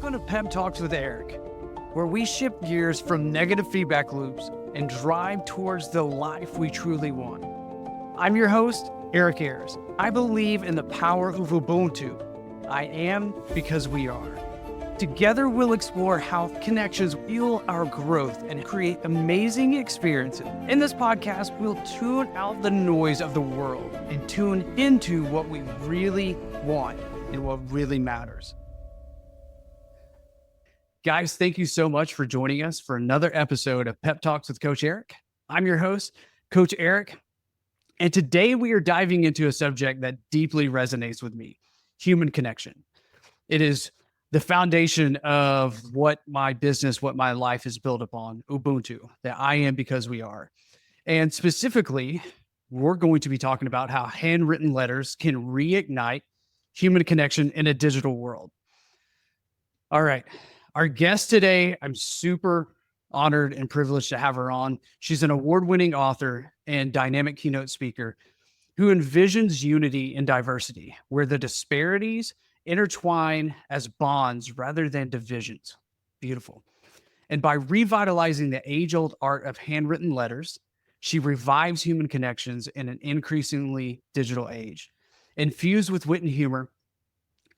Welcome to Pep Talks with Eric, where we shift gears from negative feedback loops and drive towards the life we truly want. I'm your host, Eric Ayers. I believe in the power of Ubuntu. I am because we are. Together, we'll explore how connections fuel our growth and create amazing experiences. In this podcast, we'll tune out the noise of the world and tune into what we really want and what really matters. Guys, thank you so much for joining us for another episode of Pep Talks with Coach Eric. I'm your host, Coach Eric, and today we are diving into a subject that deeply resonates with me, human connection. It is the foundation of what my business, what my life is built upon, Ubuntu, that I am because we are. And specifically, we're going to be talking about how handwritten letters can reignite human connection in a digital world. All right. Our guest today, I'm super honored and privileged to have her on. She's an award-winning author and dynamic keynote speaker who envisions unity in diversity, where the disparities intertwine as bonds rather than divisions. Beautiful. And by revitalizing the age-old art of handwritten letters, she revives human connections in an increasingly digital age. Infused with wit and humor,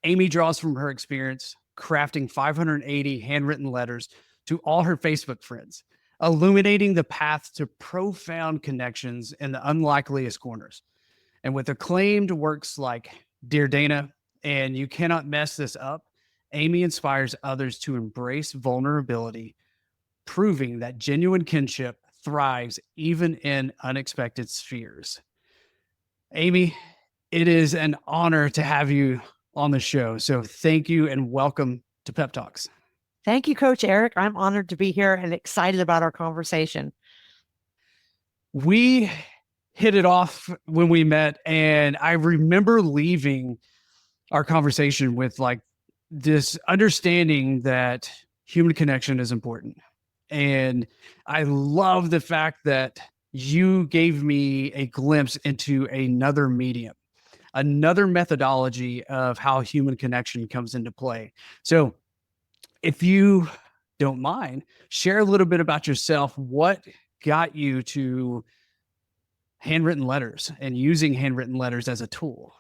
Amy draws from her experience crafting 580 handwritten letters to all her Facebook friends, illuminating the path to profound connections in the unlikeliest corners. And with acclaimed works like Dear Dana and You Cannot Mess This Up, Amy inspires others to embrace vulnerability, proving that genuine kinship thrives even in unexpected spheres. Amy, it is an honor to have you on the show. So thank you and welcome to Pep Talks. Thank you, Coach Eric. I'm honored to be here and excited about our conversation. We hit it off when we met, and I remember leaving our conversation with like this understanding that human connection is important. And I love the fact that you gave me a glimpse into another medium, another methodology of how human connection comes into play. So if you don't mind, share a little bit about yourself. What got you to handwritten letters and using handwritten letters as a tool?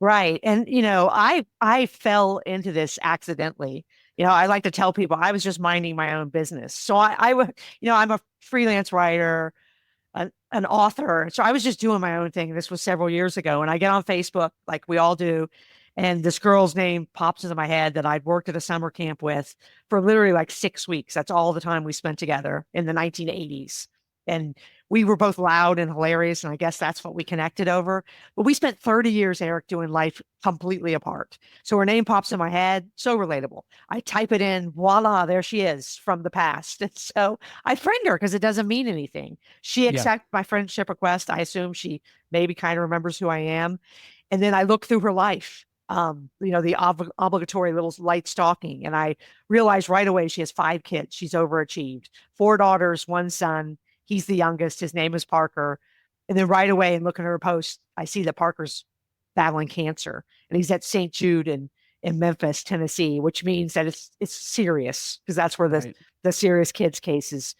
Right. And, I fell into this accidentally. I like to tell people I was just minding my own business. So I'm a freelance writer, an author. So I was just doing my own thing. This was several years ago. And I get on Facebook like we all do. And this girl's name pops into my head that I'd worked at a summer camp with for literally like 6 weeks. That's all the time we spent together in the 1980s. And we were both loud and hilarious. And I guess that's what we connected over. But we spent 30 years, Eric, doing life completely apart. So her name pops in my head. So relatable. I type it in. Voila, there she is from the past. And so I friend her because it doesn't mean anything. She accepts my friendship request. I assume she maybe kind of remembers who I am. And then I look through her life. The obligatory little light stalking. And I realized right away she has 5 kids. She's overachieved. 4 daughters, 1 son. He's the youngest. His name is Parker. And then right away and looking at her post, I see that Parker's battling cancer. And he's at St. Jude in Memphis, Tennessee, which means that it's serious because that's where the serious kids cases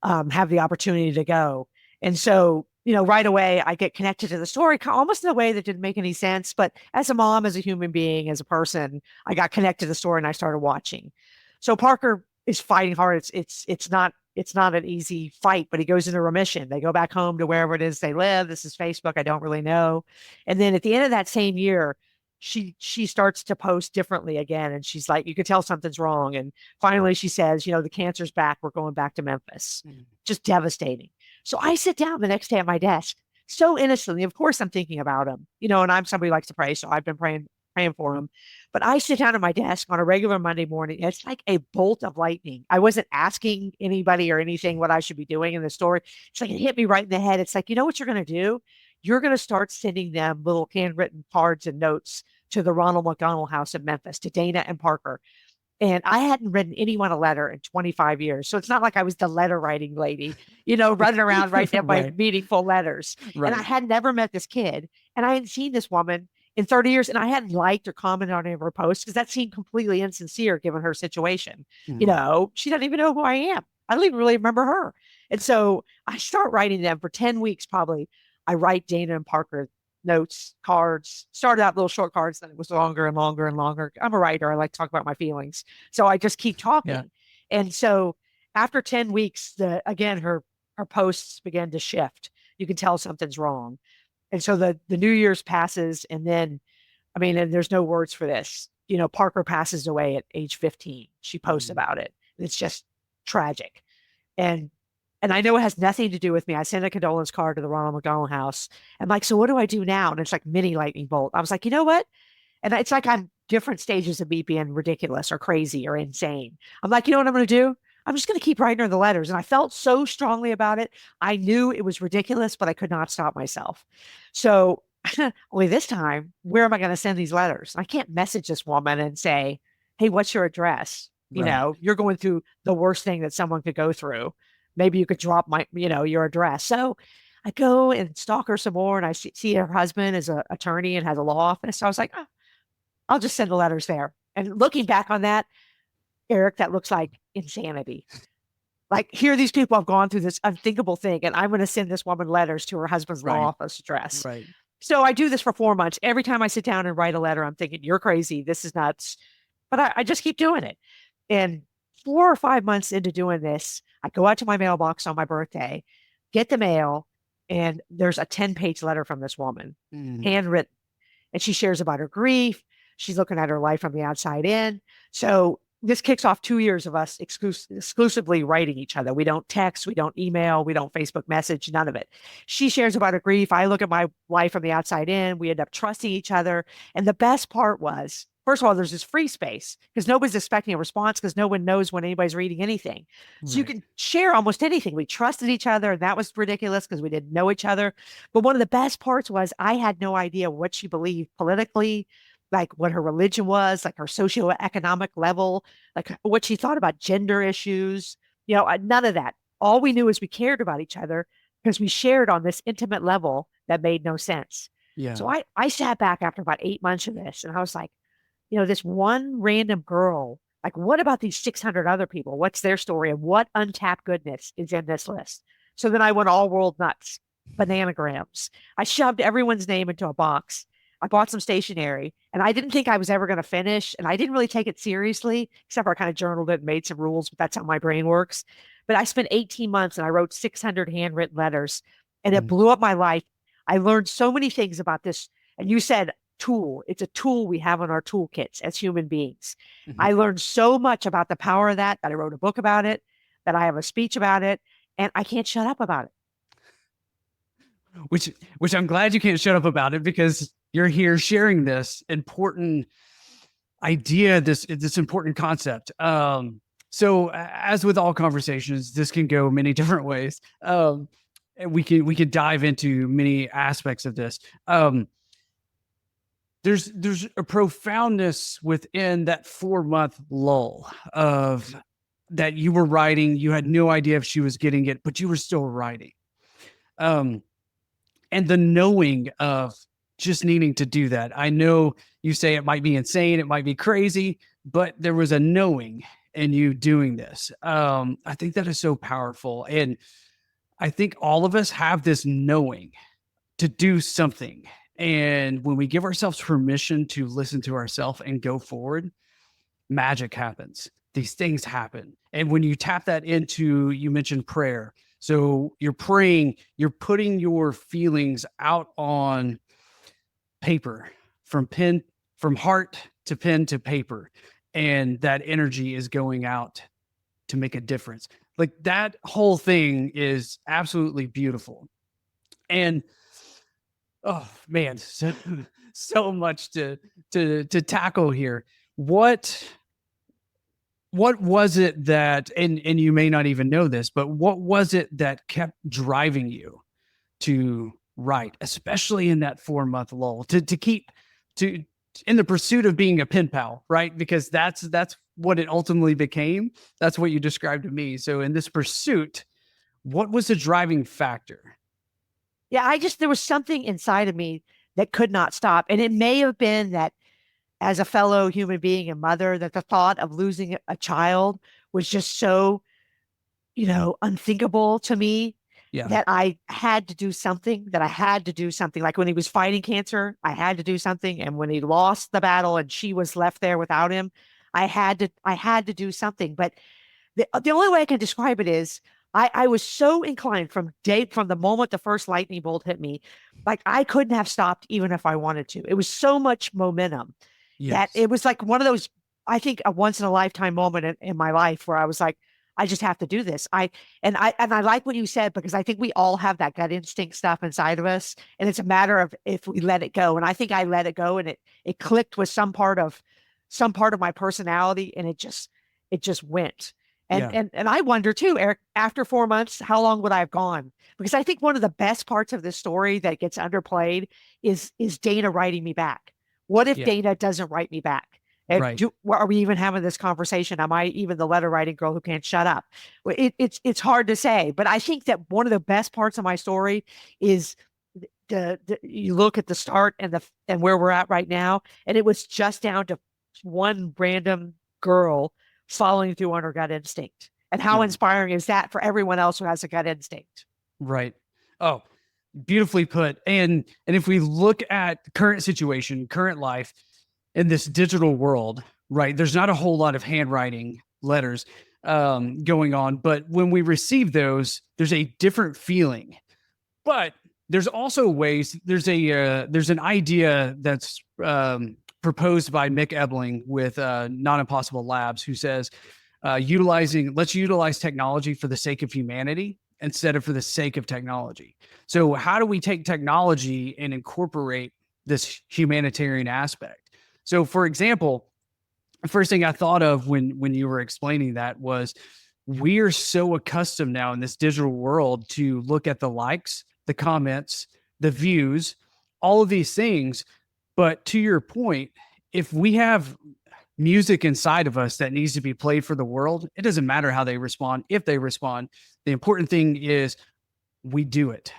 have the opportunity to go. And so, right away, I get connected to the story almost in a way that didn't make any sense. But as a mom, as a human being, as a person, I got connected to the story and I started watching. So Parker is fighting hard. It's not an easy fight, but he goes into remission. They go back home to wherever it is they live. This is Facebook. I don't really know. And then at the end of that same year, she starts to post differently again. And she's like, you could tell something's wrong. And finally she says, the cancer's back. We're going back to Memphis. Just devastating. So I sit down the next day at my desk, so innocently. Of course, I'm thinking about him, and I'm somebody who likes to pray. So I've been praying for him. But I sit down at my desk on a regular Monday morning. It's like a bolt of lightning. I wasn't asking anybody or anything what I should be doing in the story. It's like it hit me right in the head. It's like, you know what you're going to do? You're going to start sending them little handwritten cards and notes to the Ronald McDonald House in Memphis, to Dana and Parker. And I hadn't written anyone a letter in 25 years. So it's not like I was the letter writing lady, running around writing my meaningful letters. Right. And I had never met this kid. And I hadn't seen this woman in 30 years. And I hadn't liked or commented on any of her posts because that seemed completely insincere given her situation. Mhm. She doesn't even know who I am. I don't even really remember her. And so I start writing them for 10 weeks, probably. I write Dana and Parker notes, cards, started out little short cards, then it was longer and longer and longer. I'm a writer. I like to talk about my feelings. So I just keep Yeah. talking. And so after 10 weeks, again, her posts began to shift. You can tell something's wrong. And so the New Year's passes, and then, I mean, and there's no words for this. Parker passes away at age 15. She posts Mhm. about it. It's just tragic. And and I know it has nothing to do with me. I sent a condolence card to the Ronald McDonald House. I'm like, so what do I do now? And it's like mini lightning bolt. I was like, you know what? And it's like I'm different stages of me being ridiculous or crazy or insane. I'm like, you know what I'm going to do? I'm just going to keep writing her the letters. And I felt so strongly about it. I knew it was ridiculous, but I could not stop myself. So only this time, where am I going to send these letters? I can't message this woman and say, hey, what's your address? Right. You're going through the worst thing that someone could go through. Maybe you could drop your address. So I go and stalk her some more, and I see her husband is an attorney and has a law office. So I was like, oh, I'll just send the letters there. And looking back on that, Eric, that looks like insanity. Like, here these people have gone through this unthinkable thing, and I'm going to send this woman letters to her husband's law Right. office address. Right. So I do this for 4 months. Every time I sit down and write a letter, I'm thinking, you're crazy. This is nuts. But I just keep doing it. And 4 or 5 months into doing this, I go out to my mailbox on my birthday, get the mail, and there's a 10-page letter from this woman, Mhm. handwritten. And she shares about her grief. She's looking at her life from the outside in. So this kicks off 2 years of us exclusively writing each other. We don't text, we don't email, we don't Facebook message, none of it. She shares about her grief. I look at my life from the outside in. We end up trusting each other. And the best part was, first of all, there's this free space because nobody's expecting a response because no one knows when anybody's reading anything. So you Right. can share almost anything. We trusted each other, and that was ridiculous because we didn't know each other. But one of the best parts was I had no idea what she believed politically, like what her religion was, like her socioeconomic level, like what she thought about gender issues. None of that. All we knew is we cared about each other because we shared on this intimate level that made no sense. So Yeah. I sat back after about 8 months of this and I was like, this one random girl, like, what about these 600 other people? What's their story? And what untapped goodness is in this list? So then I went all world nuts, bananagrams. I shoved everyone's name into a box. I bought some stationery and I didn't think I was ever going to finish. And I didn't really take it seriously, except for I kind of journaled it and made some rules, but that's how my brain works. But I spent 18 months and I wrote 600 handwritten letters and it Mhm. blew up my life. I learned so many things about this. And you said tool. It's a tool we have in our toolkits as human beings. Mhm. I learned so much about the power of that I wrote a book about it, that I have a speech about it, and I can't shut up about it. Which I'm glad you can't shut up about it because you're here sharing this important idea, this important concept. So as with all conversations, this can go many different ways. And we can dive into many aspects of this. There's a profoundness within that 4 month lull of that you were writing. You had no idea if she was getting it, but you were still writing. Um, and the knowing of just needing to do that. I know you say it might be insane, it might be crazy, but there was a knowing in you doing this. I think that is so powerful. And I think all of us have this knowing to do something. And when we give ourselves permission to listen to ourselves and go forward, magic happens. These things happen. And when you tap that into, you mentioned prayer. So you're praying, you're putting your feelings out on paper from pen, from heart to pen to paper. And that energy is going out to make a difference. Like that whole thing is absolutely beautiful. And oh man, so much to tackle here. What was it that, and you may not even know this, but what was it that kept driving you to write, especially in that 4 month lull, to keep to in the pursuit of being a pen pal, right? Because that's what it ultimately became. That's what you described to me. So in this pursuit, what was the driving factor? Yeah, there was something inside of me that could not stop. And it may have been that as a fellow human being and mother, that the thought of losing a child was just so, unthinkable to me Yeah. that I had to do something, that I had to do something. Like when he was fighting cancer, I had to do something. And when he lost the battle and she was left there without him, I had to do something. But the only way I can describe it is I was so inclined from the moment the first lightning bolt hit me, like I couldn't have stopped even if I wanted to. It was so much momentum that Yes. it was like one of those, I think, a once in a lifetime moment in my life where I was like, I just have to do this. I like what you said, because I think we all have that gut instinct stuff inside of us. And it's a matter of if we let it go. And I think I let it go, and it clicked with some part of my personality, and it just went. And Yeah. and and I wonder too, Eric, after 4 months, how long would I have gone? Because I think one of the best parts of this story that gets underplayed is Dana writing me back. What if Yeah. Dana doesn't write me back? Right. Are we even having this conversation? Am I even the letter writing girl who can't shut up? Well, it's hard to say, but I think that one of the best parts of my story is you look at the start and where we're at right now, and it was just down to one random girl following through on her gut instinct. And how Yeah. inspiring is that for everyone else who has a gut instinct? Right. Oh, beautifully put. And if we look at current situation, current life in this digital world, right? There's not a whole lot of handwriting letters going on, but when we receive those, there's a different feeling. But there's also ways. There's an idea that's proposed by Mick Ebling with Not Impossible Labs, who says let's utilize technology for the sake of humanity instead of for the sake of technology. So how do we take technology and incorporate this humanitarian aspect? So for example, the first thing I thought of when you were explaining that was, we are so accustomed now in this digital world to look at the likes, the comments, the views, all of these things. But to your point, if we have music inside of us that needs to be played for the world, it doesn't matter how they respond. If they respond, the important thing is we do it.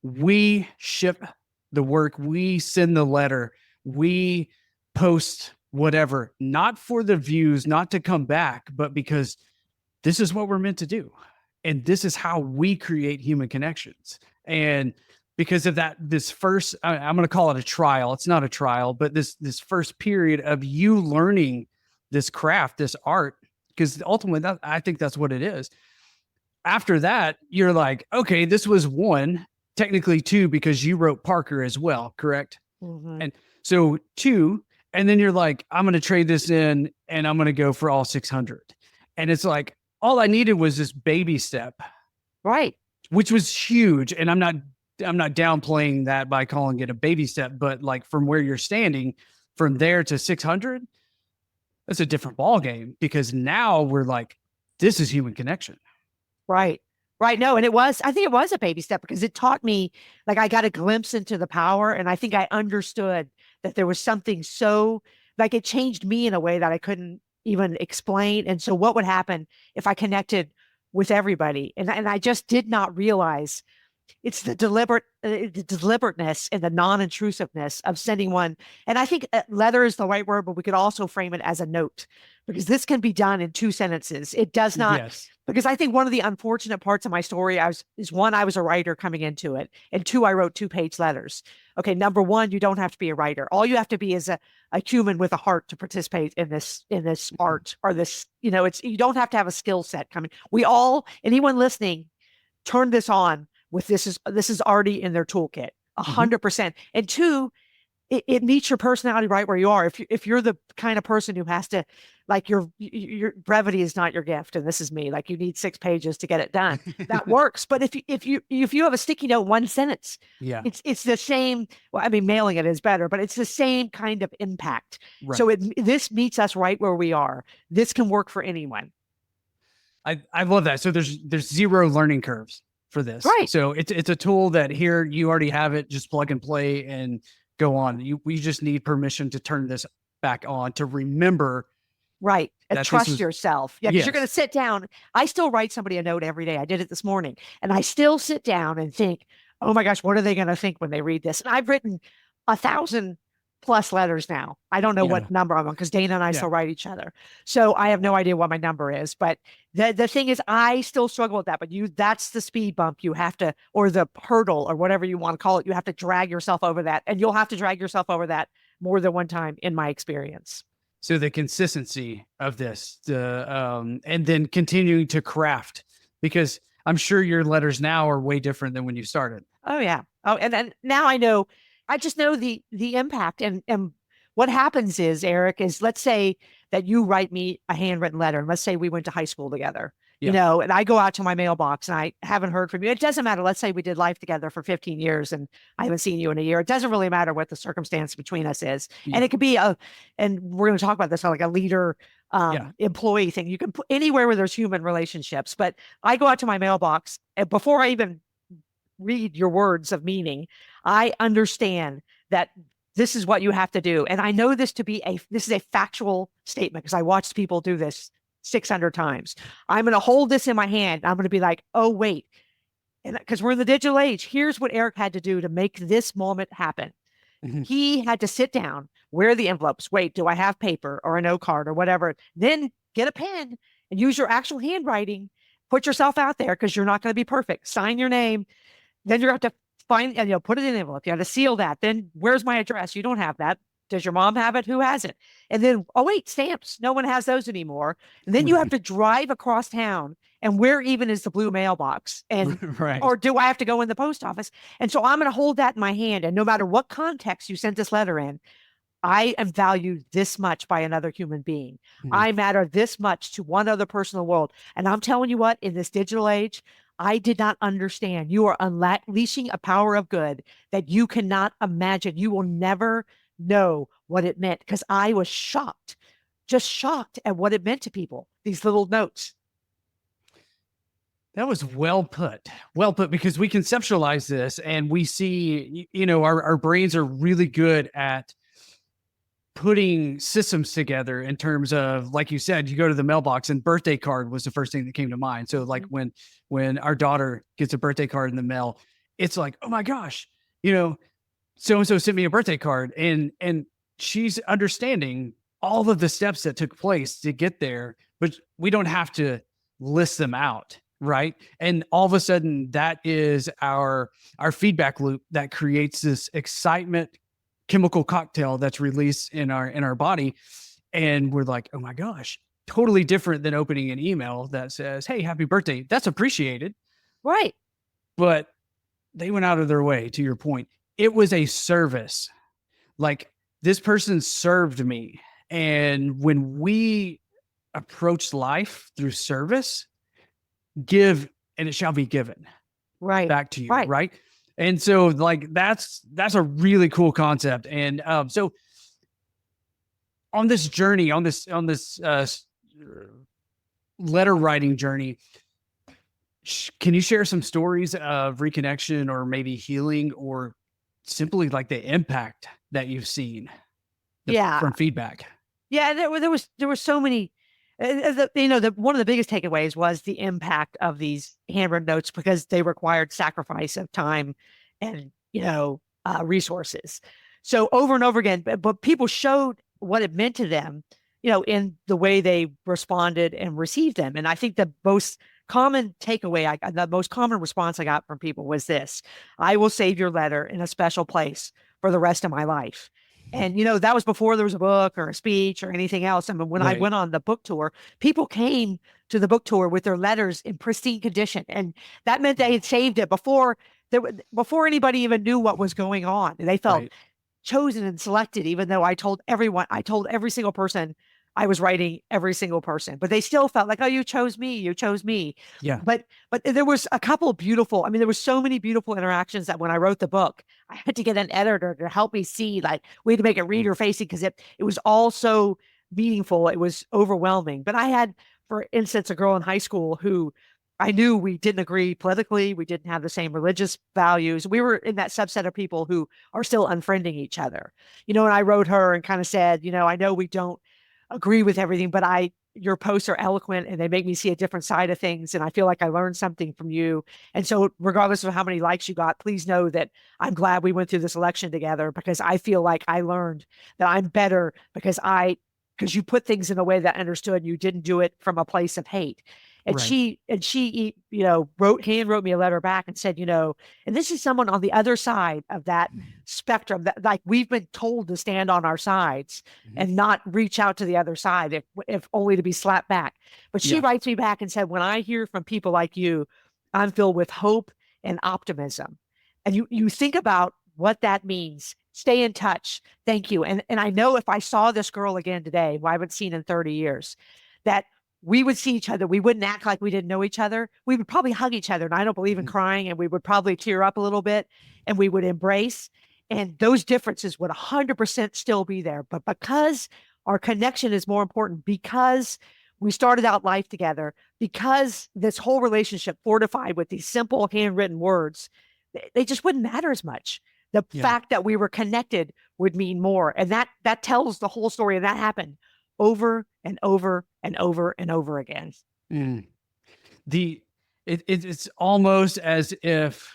We ship the work, we send the letter, we post whatever, not for the views, not to come back, but because this is what we're meant to do. And this is how we create human connections. And because of that, this first, I'm going to call it a trial. It's not a trial, but this first period of you learning this craft, this art, because ultimately I think that's what it is. After that, you're like, okay, this was one, technically two, because you wrote Parker as well, correct? Mm-hmm. And so two, and then you're like, I'm going to trade this in and I'm going to go for all 600. And it's like, all I needed was this baby step, Right. which was huge. And I'm not downplaying that by calling it a baby step, but like from where you're standing, from there to 600, that's a different ball game, because now we're like, this is human connection. Right. Right. No, and I think it was a baby step, because it taught me, like, I got a glimpse into the power, and I think I understood that there was something so, like, it changed me in a way that I couldn't even explain. And so what would happen if I connected with everybody? And I just did not realize it's the deliberateness and the non-intrusiveness of sending one. And I think letter is the right word, but we could also frame it as a note, because this can be done in 2 sentences. It does not, Yes. because I think one of the unfortunate parts of my story is one, I was a writer coming into it, and two, I wrote 2-page letters. Okay, number one, you don't have to be a writer. All you have to be is a human with a heart to participate in this art, or this, you don't have to have a skill set coming. We all, anyone listening, turn this on with this is already in their toolkit, Mm-hmm. 100%. And two, it meets your personality right where you are. If you're the kind of person who has to, like, your brevity is not your gift, and this is me, like, you need 6 pages to get it done, that works. But if you have a sticky note, 1 sentence, Yeah. it's the same. Well, I mean, mailing it is better, but it's the same kind of impact. Right. So this meets us right where we are. This can work for anyone. I love that. So there's zero learning curves for this. Right. So it's a tool that here you already have it, just plug and play and go on. We just need permission to turn this back on, to remember. Right. And trust was, yourself. Yeah. Because you're going to sit down. I still write somebody a note every day. I did it this morning. And I still sit down and think, oh my gosh, what are they going to think when they read this? And I've written 1,000 plus letters now. I don't know Yeah. what number I'm on because Dana and I Yeah. still write each other. So I have no idea what my number is. But the thing is, I still struggle with that. But that's the speed bump you have to, or the hurdle, or whatever you want to call it. You have to drag yourself over that. And you'll have to drag yourself over that more than one time in my experience. So the consistency of this, and then continuing to craft, because I'm sure your letters now are way different than when you started. Oh yeah. Oh, and then now I know, I just know the impact. And what happens is, Eric, is let's say that you write me a handwritten letter, and let's say we went to high school together, Yeah. and I go out to my mailbox and I haven't heard from you. It doesn't matter. Let's say we did life together for 15 years and I haven't seen you in a year. It doesn't really matter what the circumstance between us is. And Yeah. it could be and we're going to talk about this like a leader Yeah. employee thing. You can put anywhere where there's human relationships, but I go out to my mailbox and before I even read your words of meaning, I understand that this is what you have to do. And I know this to be this is a factual statement because I watched people do this 600 times. I'm going to hold this in my hand. I'm going to be like, oh, wait. And because we're in the digital age, here's what Eric had to do to make this moment happen. Mhm. He had to sit down, wear the envelopes. Wait, do I have paper or a note card or whatever? Then get a pen and use your actual handwriting. Put yourself out there because you're not going to be perfect. Sign your name. Then you have to find and put it in an envelope. You have to seal that. Then where's my address? You don't have that. Does your mom have it? Who has it? And then, oh wait, stamps. No one has those anymore. And then you have to drive across town. And where even is the blue mailbox? And Right. or do I have to go in the post office? And so I'm going to hold that in my hand. And no matter what context you sent this letter in, I am valued this much by another human being. Mhm. I matter this much to one other person in the world. And I'm telling you what, in this digital age, I did not understand. You are unleashing a power of good that you cannot imagine. You will never know what it meant because I was shocked, just shocked at what it meant to people, these little notes. That was well put. Well put, because we conceptualize this and we see, our brains are really good at putting systems together in terms of, like you said, you go to the mailbox and birthday card was the first thing that came to mind. So like when our daughter gets a birthday card in the mail, it's like, oh my gosh, so and so sent me a birthday card, and she's understanding all of the steps that took place to get there, but we don't have to list them out, right? And all of a sudden, that is our feedback loop that creates this excitement chemical cocktail that's released in our body, and we're like, oh my gosh, totally different than opening an email that says, hey, happy birthday. That's appreciated, Right. but they went out of their way. To your point, it was a service. Like, this person served me. And when we approach life through service, give and it shall be given Right. back to you. Right. Right. And so like, that's a really cool concept. And so on this journey, on this letter writing journey, can you share some stories of reconnection or maybe healing or simply like the impact that you've seen Yeah. from feedback? Yeah. There were so many. One of the biggest takeaways was the impact of these handwritten notes because they required sacrifice of time and resources. So over and over again, but people showed what it meant to them, in the way they responded and received them. And I think the most common takeaway, the most common response I got from people was this: I will save your letter in a special place for the rest of my life. And, that was before there was a book or a speech or anything else. I mean, when I went on the book tour, people came to the book tour with their letters in pristine condition. And that meant they had saved it before anybody even knew what was going on. And they felt chosen and selected, even though I told every single person I was writing every single person, but they still felt like, oh, you chose me. Yeah. But there was a couple of beautiful, there was so many beautiful interactions that when I wrote the book, I had to get an editor to help me see, like, we had to make it reader facing because it was all so meaningful. It was overwhelming. But I had, for instance, a girl in high school who I knew we didn't agree politically. We didn't have the same religious values. We were in that subset of people who are still unfriending each other. And I wrote her and kind of said, I know we don't agree with everything, but I your posts are eloquent and they make me see a different side of things. And I feel like I learned something from you. And so regardless of how many likes you got, please know that I'm glad we went through this election together, because I feel like I learned that I'm better because you put things in a way that I understood. You didn't do it from a place of hate. And Right. she, hand wrote me a letter back and said, and this is someone on the other side of that spectrum, that like we've been told to stand on our sides Mhm. and not reach out to the other side, if only to be slapped back. But she Yeah. writes me back and said, when I hear from people like you, I'm filled with hope and optimism. And you think about what that means. Stay in touch. Thank you. And I know if I saw this girl again today, who I haven't seen in 30 years, that we would see each other. We wouldn't act like we didn't know each other. We would probably hug each other. And I don't believe in Mhm. crying. And we would probably tear up a little bit and we would embrace. And those differences would 100% still be there. But because our connection is more important, because we started out life together, because this whole relationship fortified with these simple handwritten words, they just wouldn't matter as much. The Yeah. fact that we were connected would mean more. And that tells the whole story. And that happened over and over and over and over again. Mm. It's almost as if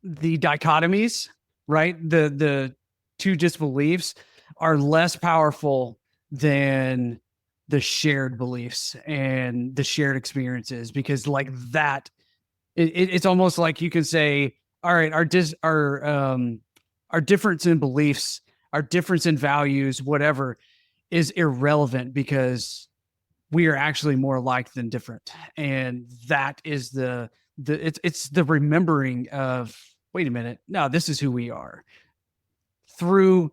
the dichotomies, right? The two disbeliefs are less powerful than the shared beliefs and the shared experiences, because like that, it's almost like you can say, all right, our difference in beliefs, our difference in values, whatever, is irrelevant because we are actually more alike than different. And that is it's the remembering of, wait a minute, no, this is who we are through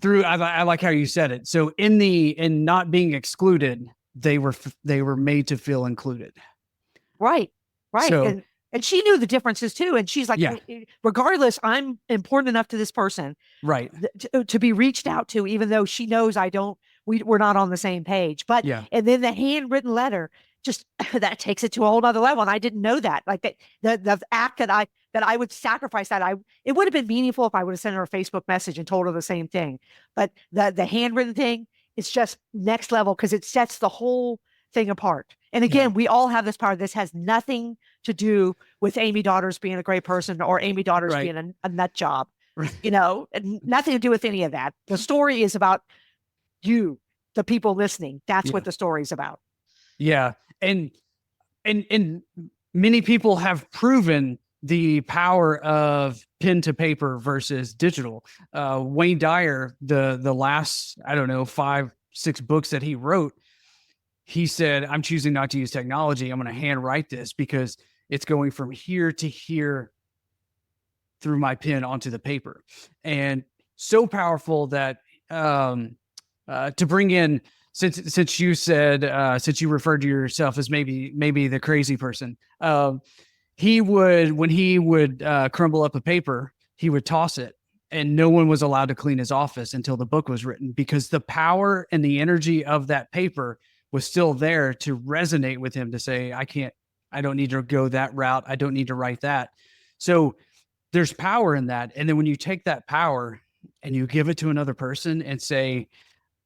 I like how you said it. So in not being excluded, they were made to feel included. Right. Right. So And she knew the differences too. And she's like, yeah, regardless, I'm important enough to this person right. to be reached out to, even though she knows I don't, we're not on the same page. But, Yeah. and then the handwritten letter just, that takes it to a whole nother level. And I didn't know that. Like the act that I would sacrifice that, it would have been meaningful if I would have sent her a Facebook message and told her the same thing. But the handwritten thing, it's just next level because it sets the whole thing apart. And Yeah. again, we all have this power. This has nothing to do with Amy Daughters being a great person or Amy Daughters Right. being a nut job, Right. and nothing to do with any of that. The story is about you, the people listening. That's Yeah. what the story is about. Yeah. And and many people have proven the power of pen to paper versus digital. Wayne Dyer, the last, I don't know, 5-6 books that he wrote, he said, I'm choosing not to use technology. I'm going to handwrite this because it's going from here to here through my pen onto the paper. And so powerful that to bring in, since you said since you referred to yourself as maybe the crazy person, he would, when he would crumble up a paper, he would toss it, and no one was allowed to clean his office until the book was written, because the power and the energy of that paper was still there to resonate with him, to say, I don't need to go that route, I don't need to write that. So there's power in that. And then when you take that power and you give it to another person and say,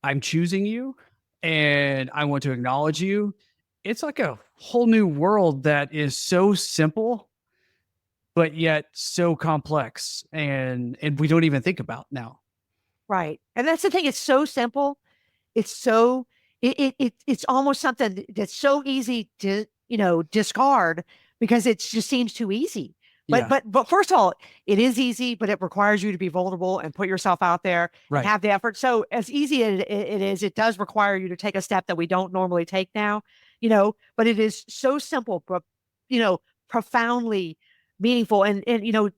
I'm choosing you and I want to acknowledge you, it's like a whole new world that is so simple, but yet so complex, and we don't even think about now. Right. And that's the thing. It's so simple. It's so, it's almost something that's so easy to, discard because it just seems too easy. Yeah. But first of all, it is easy, but it requires you to be vulnerable and put yourself out there and Right. have the effort. So as easy as it is, it does require you to take a step that we don't normally take now, but it is so simple, but, profoundly meaningful. And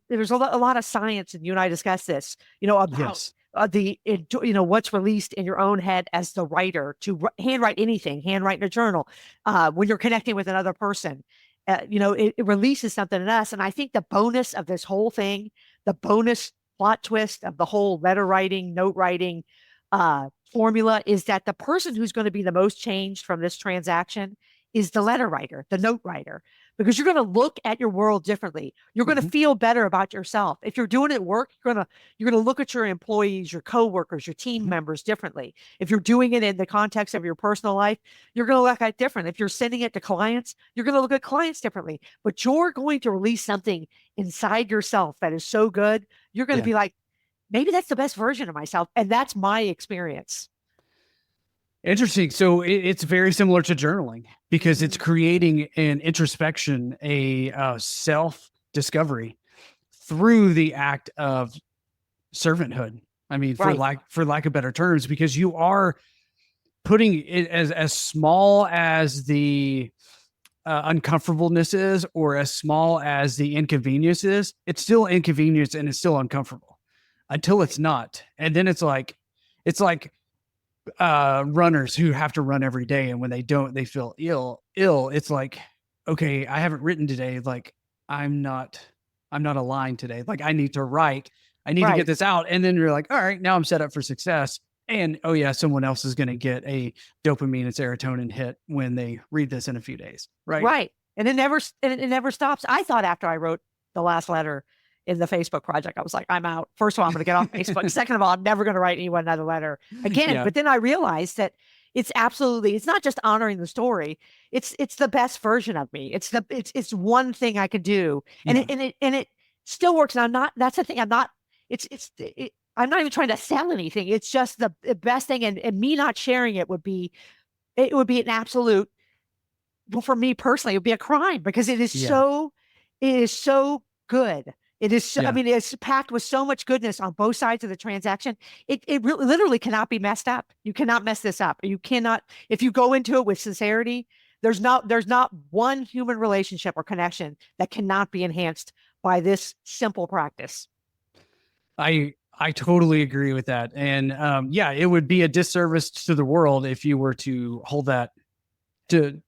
there's a lot of science, and you and I discussed this, about Yes. what's released in your own head as the writer to handwrite anything, handwrite in a journal, when you're connecting with another person, it releases something in us. And I think the bonus of this whole thing, the bonus plot twist of the whole letter writing, note writing formula, is that the person who's going to be the most changed from this transaction is the letter writer, the note writer, because you're going to look at your world differently. You're going to feel better about yourself. If you're doing it at work, you're going to look at your employees, your coworkers, your team members differently. If you're doing it in the context of your personal life, you're going to look at it different. If you're sending it to clients, you're going to look at clients differently. But you're going to release something inside yourself that is so good. You're going to be like, maybe that's the best version of myself. And that's my experience. Interesting. So it's very similar to journaling because it's creating an introspection, a self-discovery through the act of servanthood. I mean, for lack of better terms, because you are putting it as small as the uncomfortableness is, or as small as the inconvenience is, it's still inconvenience and it's still uncomfortable until it's not. And then it's like runners who have to run every day, and when they don't, they feel ill. It's like, okay, I haven't written today. Like I'm not aligned today. Like I need to write. I need to get this out. And then you're like, all right, now I'm set up for success. And oh yeah, someone else is going to get a dopamine and serotonin hit when they read this in a few days. Right. Right. And it never stops. I thought after I wrote the last letter in the Facebook project, I was like, I'm out. First of all, I'm going to get off Facebook. Second of all, I'm never going to write anyone another letter again. Yeah. But then I realized that it's not just honoring the story. It's the best version of me. It's one thing I could do. And it still works. And that's the thing. I'm not even trying to sell anything. It's just the best thing. And me not sharing it would be an absolute, well, for me personally, it would be a crime because it is so good. It is so, I mean, it's packed with so much goodness on both sides of the transaction. It really, literally cannot be messed up. You cannot mess this up. You cannot, if you go into it with sincerity, there's not one human relationship or connection that cannot be enhanced by this simple practice. I totally agree with that. And it would be a disservice to the world if you were to hold that to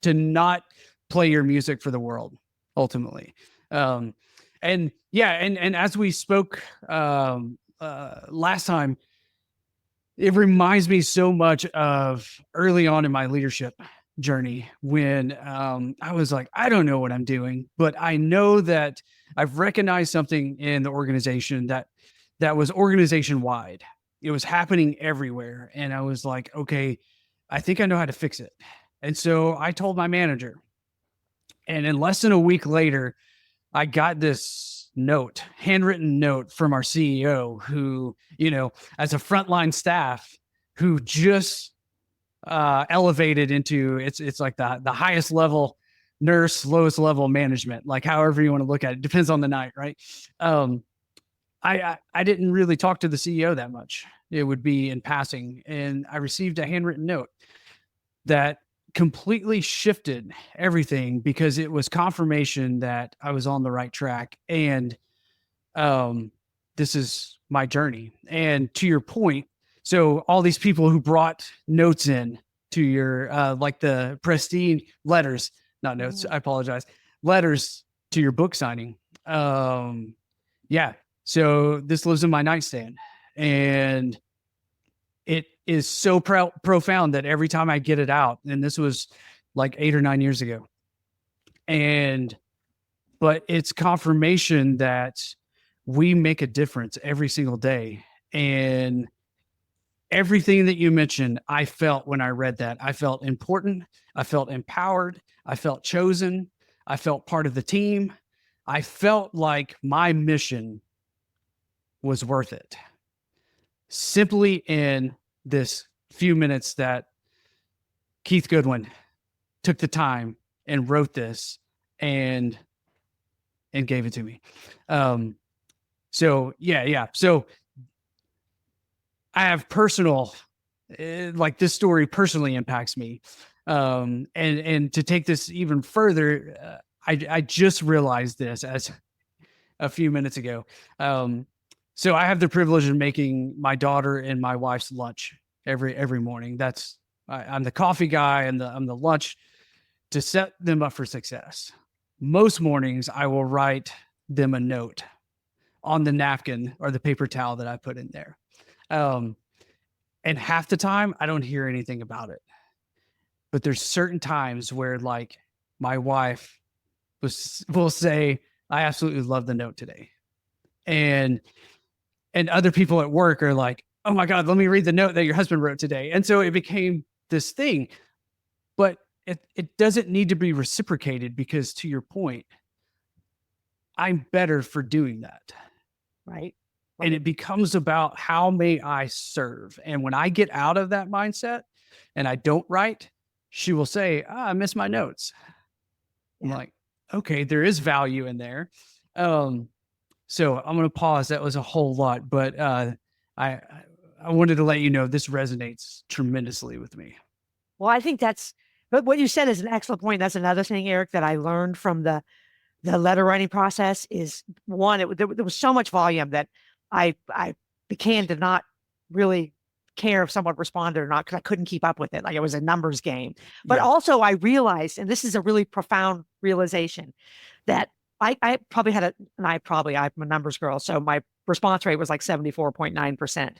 not play your music for the world ultimately. And as we spoke last time, it reminds me so much of early on in my leadership journey when I was like, I don't know what I'm doing, but I know that I've recognized something in the organization that was organization wide. It was happening everywhere. And I was like, okay, I think I know how to fix it. And so I told my manager, and in less than a week later, I got this note, handwritten note from our CEO who, as a frontline staff who just elevated into it's like the highest level nurse, lowest level management, like however you want to look at it, depends on the night. Right. I didn't really talk to the CEO that much. It would be in passing. And I received a handwritten note that completely shifted everything because it was confirmation that I was on the right track. And this is my journey. And to your point, so all these people who brought notes in to your, like the pristine letters, not notes, I apologize, letters to your book signing. So this lives in my nightstand, and it is so profound that every time I get it out, and this was like 8 or 9 years ago, but it's confirmation that we make a difference every single day. And everything that you mentioned, I felt when I read that. I felt important. I felt empowered. I felt chosen. I felt part of the team. I felt like my mission was worth it. Simply in this few minutes that Keith Goodwin took the time and wrote this and gave it to me. So I have personal, like this story personally impacts me. And to take this even further, I just realized this as a few minutes ago. So I have the privilege of making my daughter and my wife's lunch every morning. I'm the coffee guy and I'm the lunch to set them up for success. Most mornings I will write them a note on the napkin or the paper towel that I put in there. And half the time I don't hear anything about it. but there's certain times where like my wife will say, I absolutely love the note today. And other people at work are like, oh my God, let me read the note that your husband wrote today. And so it became this thing, but it doesn't need to be reciprocated because, to your point, I'm better for doing that. Right. And it becomes about how may I serve. And when I get out of that mindset and I don't write, she will say, I miss my notes. I'm like, okay, there is value in there. So I'm going to pause. That was a whole lot, but I wanted to let you know this resonates tremendously with me. Well, I think but what you said is an excellent point. That's another thing, Eric, that I learned from the letter writing process is one, there was so much volume that I began to not really care if someone responded or not because I couldn't keep up with it. Like it was a numbers game. But also I realized, and this is a really profound realization, that I probably had I'm a numbers girl, so my response rate was like 74.9%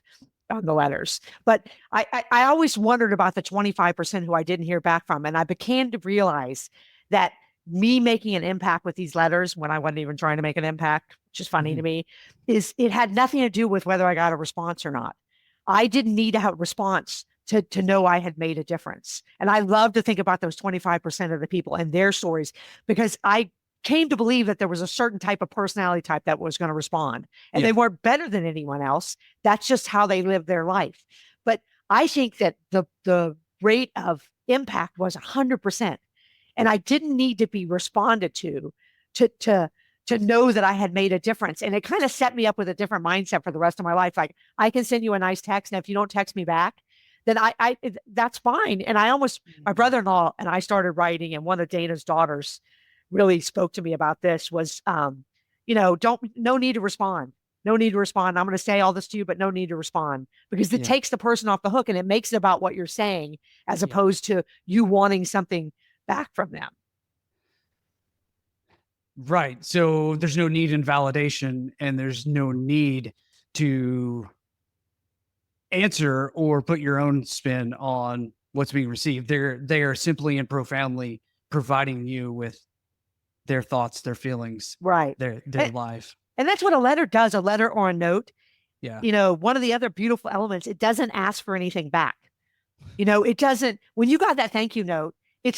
on the letters. But I always wondered about the 25% who I didn't hear back from. And I began to realize that me making an impact with these letters when I wasn't even trying to make an impact, which is funny to me, is it had nothing to do with whether I got a response or not. I didn't need to have a response to know I had made a difference. And I love to think about those 25% of the people and their stories, because I came to believe that there was a certain type of personality type that was going to respond, and they weren't better than anyone else. That's just how they lived their life. But I think that the rate of impact was 100%. And I didn't need to be responded to know that I had made a difference. And it kind of set me up with a different mindset for the rest of my life. Like, I can send you a nice text, and if you don't text me back, then that's fine. And my brother-in-law and I started writing, and one of Dana's daughters really spoke to me about this was, no need to respond. No need to respond. I'm going to say all this to you, but no need to respond, because it takes the person off the hook, and it makes it about what you're saying as opposed to you wanting something back from them. Right. So there's no need in validation, and there's no need to answer or put your own spin on what's being received. They are simply and profoundly providing you with their thoughts, their feelings, right, their life. And that's what a letter does, a letter or a note. Yeah. One of the other beautiful elements, it doesn't ask for anything back. It doesn't, when you got that thank you note, it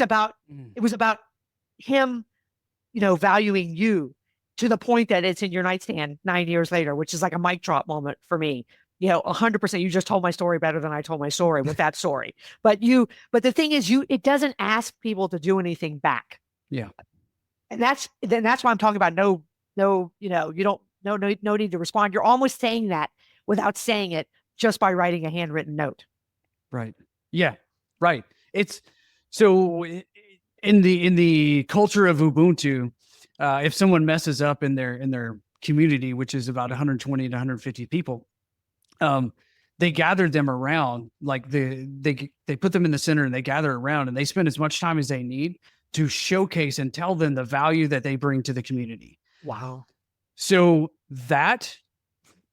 was about him, valuing you to the point that it's in your nightstand 9 years later, which is like a mic drop moment for me. 100%. You just told my story better than I told my story with that story. But the thing is, it doesn't ask people to do anything back. Yeah. And that's why I'm talking about no, you don't, no need to respond. You're almost saying that without saying it, just by writing a handwritten note. Right. Yeah. Right. It's so in the culture of Ubuntu, if someone messes up in their community, which is about 120 to 150 people, they gather them around, like they put them in the center, and they gather around, and they spend as much time as they need to showcase and tell them the value that they bring to the community. Wow. So that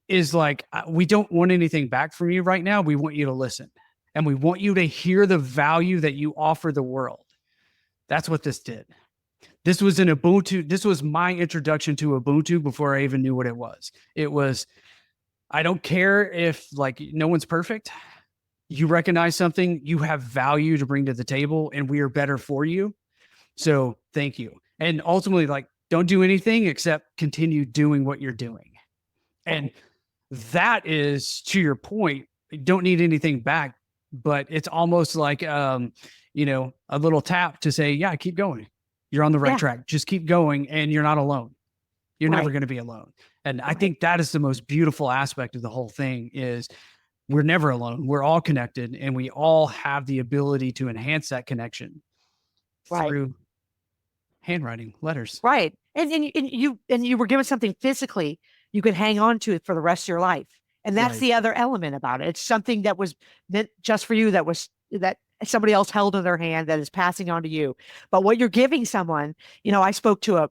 is like, we don't want anything back from you right now. We want you to listen, and we want you to hear the value that you offer the world. That's what this did. This was an Ubuntu. This was my introduction to Ubuntu before I even knew what it was. It was, I don't care if like no one's perfect. You recognize something, you have value to bring to the table, and we are better for you. So thank you. And ultimately, like, don't do anything except continue doing what you're doing. And that is, to your point, you don't need anything back, but it's almost like, a little tap to say, yeah, keep going. You're on the right track. Just keep going, and you're not alone. You're never going to be alone. And I think that is the most beautiful aspect of the whole thing is we're never alone. We're all connected, and we all have the ability to enhance that connection through handwriting, letters. Right. And you were given something physically you could hang on to it for the rest of your life. And that's the other element about it. It's something that was meant just for you, that somebody else held in their hand, that is passing on to you. But what you're giving someone, I spoke to a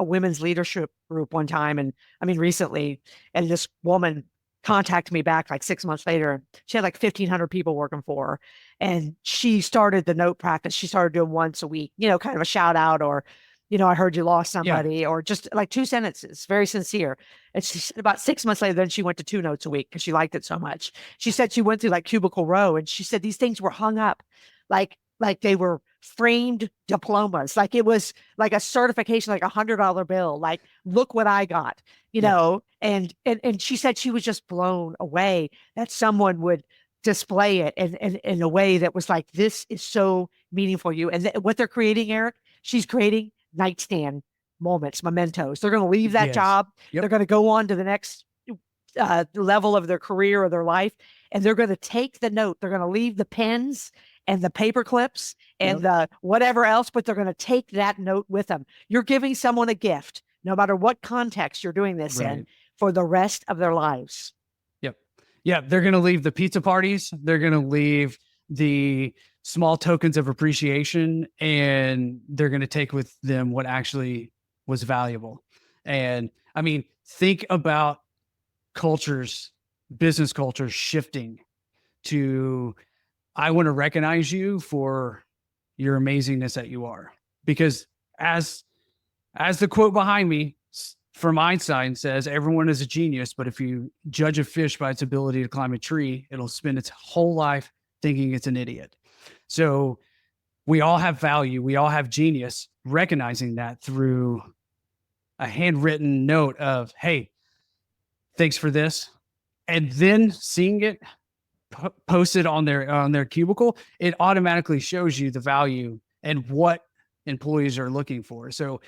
women's leadership group one time, and I mean recently, and this woman contacted me back like 6 months later. She had like 1,500 people working for her. And she started the note practice. She started doing once a week, kind of a shout out or, I heard you lost Yeah. somebody, or just like 2 sentences, very sincere. And she said about 6 months later, then she went to 2 notes a week because she liked it so much. She said she went through like Cubicle Row, and she said these things were hung up like they were framed diplomas. Like it was like a certification, like $100 bill. Like, look what I got, Yeah. and she said she was just blown away that someone would display it in a way that was like, this is so meaningful to you. And what they're creating, Eric, she's creating nightstand moments, mementos. They're going to leave that Yes. job. Yep. They're going to go on to the next level of their career or their life. And they're going to take the note. They're going to leave the pens and the paper clips and the whatever else, but they're going to take that note with them. You're giving someone a gift, no matter what context you're doing this in, for the rest of their lives. Yep. Yeah. They're going to leave the pizza parties. They're going to leave the small tokens of appreciation, and they're going to take with them what actually was valuable. And I mean, think about business cultures shifting to, I want to recognize you for your amazingness that you are. Because as the quote behind me from Einstein says, everyone is a genius, but if you judge a fish by its ability to climb a tree, it'll spend its whole life thinking it's an idiot. So we all have value. We all have genius. Recognizing that through a handwritten note of, hey, thanks for this. And then seeing it posted on their cubicle, it automatically shows you the value and what employees are looking for. So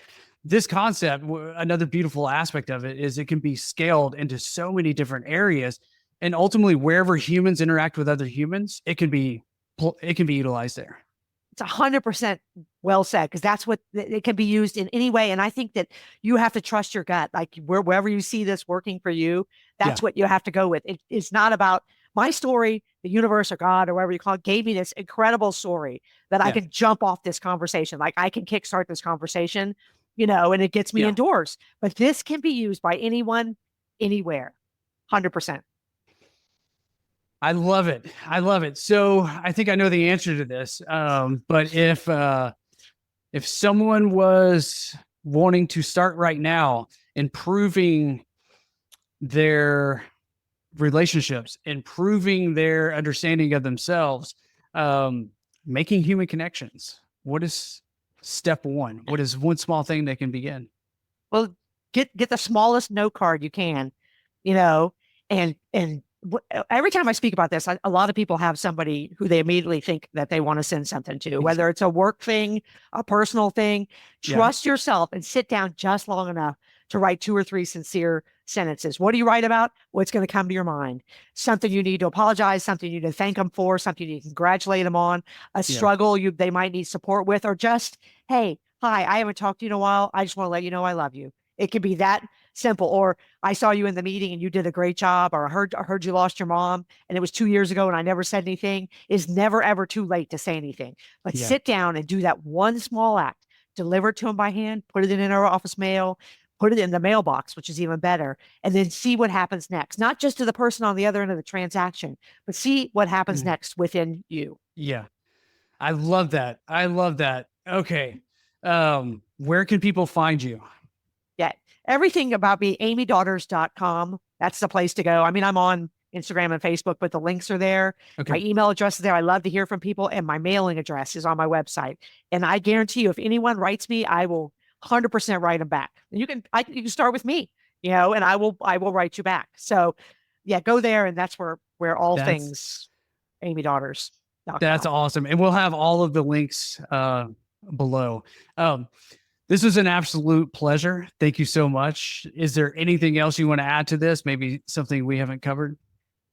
this concept, another beautiful aspect of it is it can be scaled into so many different areas, and ultimately wherever humans interact with other humans, it can be utilized there. It's 100% well said, because that's what it can be used in any way. And I think that you have to trust your gut. Like wherever you see this working for you, that's what you have to go with. It's not about my story. The universe or God or whatever you call it gave me this incredible story that I can jump off this conversation. Like I can kickstart this conversation, and it gets me indoors. But this can be used by anyone, anywhere, 100%. I love it. I love it. So I think I know the answer to this. But if someone was wanting to start right now, improving their relationships, improving their understanding of themselves, making human connections, what is step one? What is one small thing they can begin? Well, get the smallest note card you can, and every time I speak about this, a lot of people have somebody who they immediately think that they want to send something to, whether it's a work thing, a personal thing. Trust yourself and sit down just long enough to write 2 or 3 sincere sentences. What do you write about? What's going to come to your mind? Something you need to apologize, something you need to thank them for, something you need to congratulate them on, a struggle they might need support with, or just, hey, hi, I haven't talked to you in a while. I just want to let you know I love you. It could be that simple. Or I saw you in the meeting and you did a great job, or I heard you lost your mom and it was 2 years ago and I never said anything. It's never, ever too late to say anything. But sit down and do that one small act. Deliver it to them by hand, put it in our office mail, put it in the mailbox, which is even better, and then see what happens next. Not just to the person on the other end of the transaction, but see what happens next within you. Yeah. I love that. I love that. Okay. Where can people find you? Yeah. Everything about me, amydaughters.com. That's the place to go. I mean, I'm on Instagram and Facebook, but the links are there. Okay. My email address is there. I love to hear from people, and my mailing address is on my website. And I guarantee you, if anyone writes me, I will 100% write them back. And you can start with me, and I will write you back. So yeah, go there. And that's where all things Amy Daughters. That's awesome. And we'll have all of the links below. This was an absolute pleasure. Thank you so much. Is there anything else you want to add to this? Maybe something we haven't covered?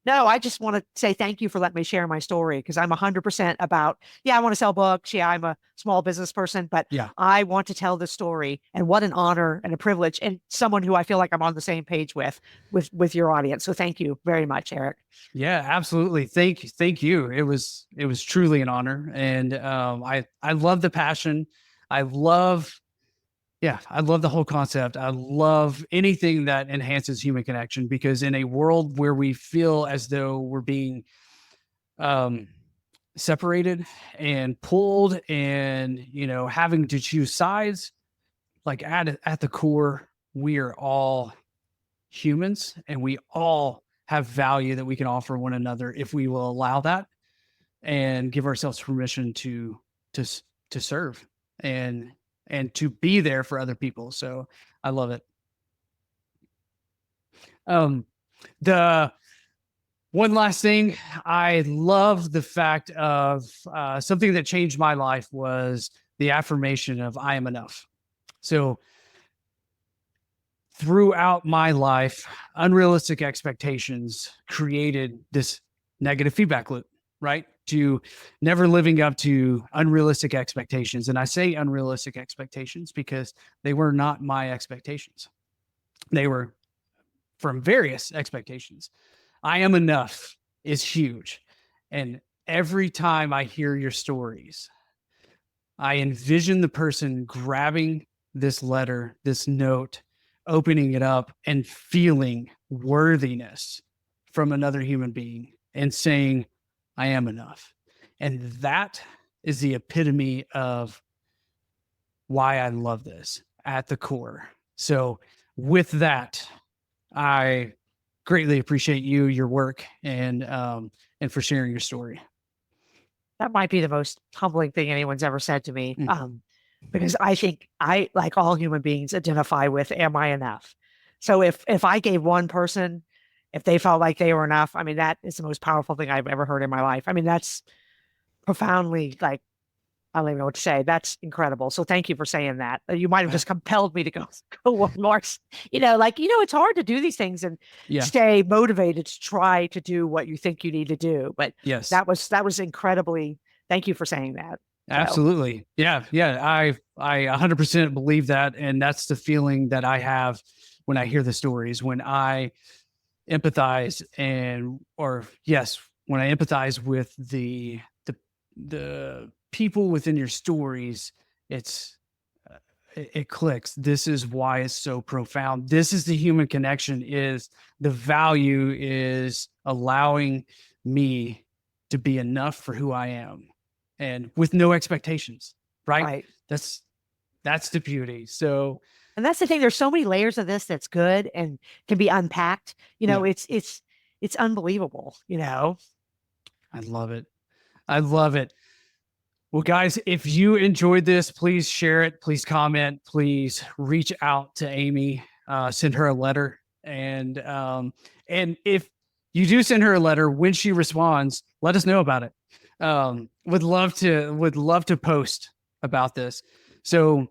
No, I just want to say thank you for letting me share my story, because I'm 100% about, I want to sell books. Yeah, I'm a small business person, but I want to tell the story, and what an honor and a privilege, and someone who I feel like I'm on the same page with your audience. So thank you very much, Eric. Yeah, absolutely. Thank you. It was truly an honor. And I love the passion. I love Yeah, I love the whole concept. I love anything that enhances human connection, because in a world where we feel as though we're being um, separated and pulled and, having to choose sides, like at the core, we are all humans and we all have value that we can offer one another if we will allow that and give ourselves permission to s- to serve and to be there for other people. So I love it. Um, the one last thing, I love the fact of something that changed my life was the affirmation of I am enough. So throughout my life, unrealistic expectations created this negative feedback loop, right? To never living up to unrealistic expectations. And I say unrealistic expectations because they were not my expectations. They were from various expectations. I am enough is huge. And every time I hear your stories, I envision the person grabbing this letter, this note, opening it up and feeling worthiness from another human being and saying, I am enough. And that is the epitome of why I love this at the core. So, with that, I greatly appreciate you, your work, and for sharing your story. That might be the most humbling thing anyone's ever said to me. Mm. Because I think I, like all human beings, identify with, am I enough? So if I gave one person, if they felt like they were enough, I mean, that is the most powerful thing I've ever heard in my life. I mean, that's profoundly, like, I don't even know what to say. That's incredible. So thank you for saying that. You might have just compelled me to go one more. It's hard to do these things and Yeah. stay motivated to try to do what you think you need to do. But Yes. that was incredibly. Thank you for saying that. So Absolutely. Yeah. Yeah. I 100% believe that. And that's the feeling that I have when I hear the stories, when I empathize when I empathize with the people within your stories, it's, it clicks. This is why it's so profound. This is the human connection, is the value is allowing me to be enough for who I am and with no expectations, right? right. That's that's the beauty. So And that's the thing. There's so many layers of this that's good and can be unpacked. yeah, It's unbelievable. I love it. I love it. Well, guys, if you enjoyed this, please share it. Please comment. Please reach out to Amy. Send her a letter, and if you do send her a letter, when she responds, let us know about it. Would love to post about this. So,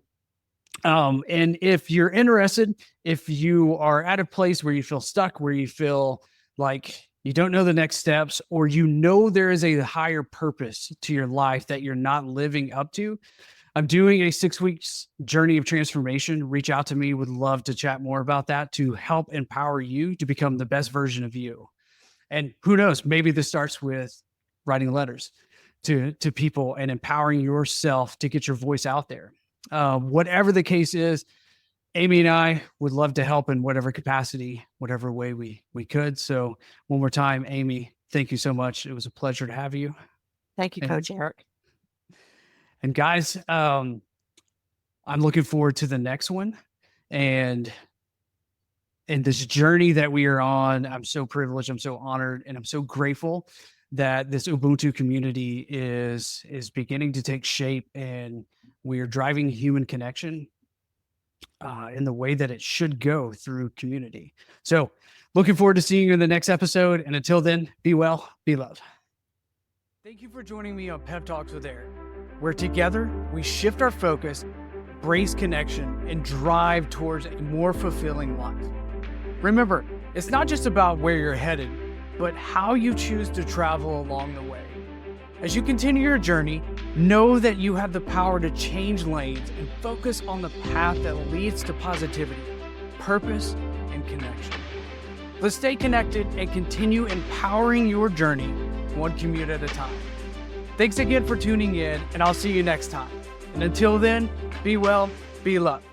and if you're interested, if you are at a place where you feel stuck, where you feel like you don't know the next steps, or there is a higher purpose to your life that you're not living up to, I'm doing a 6 weeks journey of transformation. Reach out to me. Would love to chat more about that to help empower you to become the best version of you. And who knows, maybe this starts with writing letters to people and empowering yourself to get your voice out there. Whatever the case is, Amy and I would love to help in whatever capacity, whatever way we could. So one more time, Amy, thank you so much. It was a pleasure to have you. Thank you, And, Coach Eric. and guys, I'm looking forward to the next one. And this journey that we are on, I'm so privileged, I'm so honored, and I'm so grateful that this Ubuntu community is beginning to take shape, and we are driving human connection in the way that it should go through community. So looking forward to seeing you in the next episode. And until then, be well, be loved. Thank you for joining me on Pep Talks with Eric, where together we shift our focus, brace connection, and drive towards a more fulfilling life. Remember, it's not just about where you're headed, but how you choose to travel along the way. As you continue your journey, know that you have the power to change lanes and focus on the path that leads to positivity, purpose, and connection. Let's stay connected and continue empowering your journey one commute at a time. Thanks again for tuning in, and I'll see you next time. And until then, be well, be loved.